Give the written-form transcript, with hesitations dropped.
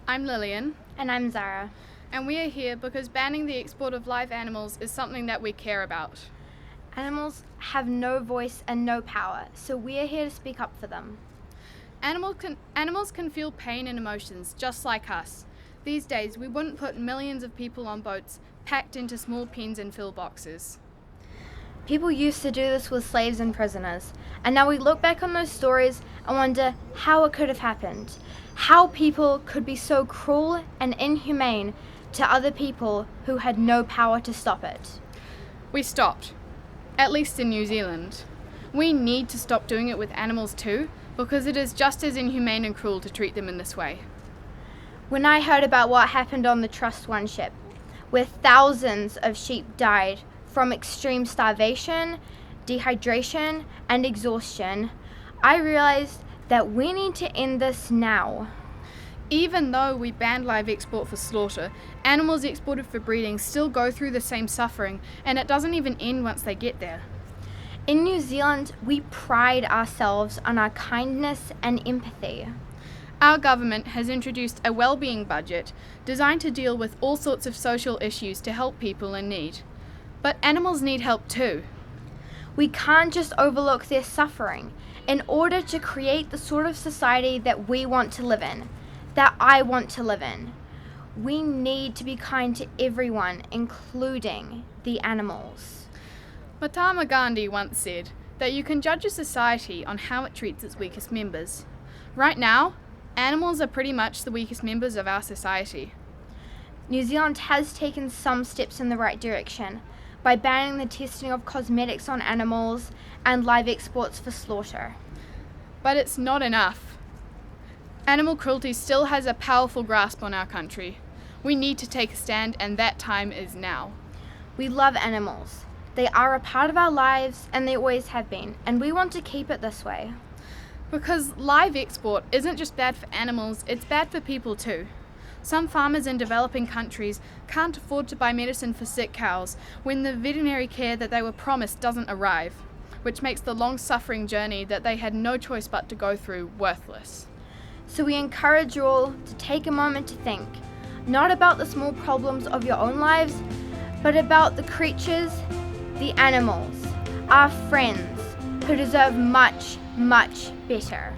I'm Lillian. And I'm Zara. And we are here because banning the export of live animals is something that we care about. Animals have no voice and no power, so we are here to speak up for them. Animals can feel pain and emotions just like us. These days, we wouldn't put millions of people on boats packed into small pens and fill boxes. People used to do this with slaves and prisoners, and now we look back on those stories and wonder how it could have happened. How people could be so cruel and inhumane to other people who had no power to stop it. We stopped, at least in New Zealand. We need to stop doing it with animals too, because it is just as inhumane and cruel to treat them in this way. When I heard about what happened on the Trust 1 ship, where thousands of sheep died from extreme starvation, dehydration, and exhaustion, I realized that we need to end this now. Even though we banned live export for slaughter, animals exported for breeding still go through the same suffering, and it doesn't even end once they get there. In New Zealand, we pride ourselves on our kindness and empathy. Our government has introduced a well-being budget designed to deal with all sorts of social issues to help people in need. But animals need help too. We can't just overlook their suffering in order to create the sort of society that we want to live in, that I want to live in. We need to be kind to everyone, including the animals. Mahatma Gandhi once said that you can judge a society on how it treats its weakest members. Right now, animals are pretty much the weakest members of our society. New Zealand has taken some steps in the right direction by banning the testing of cosmetics on animals and live exports for slaughter. But it's not enough. Animal cruelty still has a powerful grasp on our country. We need to take a stand, and that time is now. We love animals. They are a part of our lives, and they always have been, and we want to keep it this way. Because live export isn't just bad for animals, it's bad for people too. Some farmers in developing countries can't afford to buy medicine for sick cows when the veterinary care that they were promised doesn't arrive, which makes the long-suffering journey that they had no choice but to go through worthless. So we encourage you all to take a moment to think, not about the small problems of your own lives, but about the creatures, the animals, our friends, who deserve much, much better.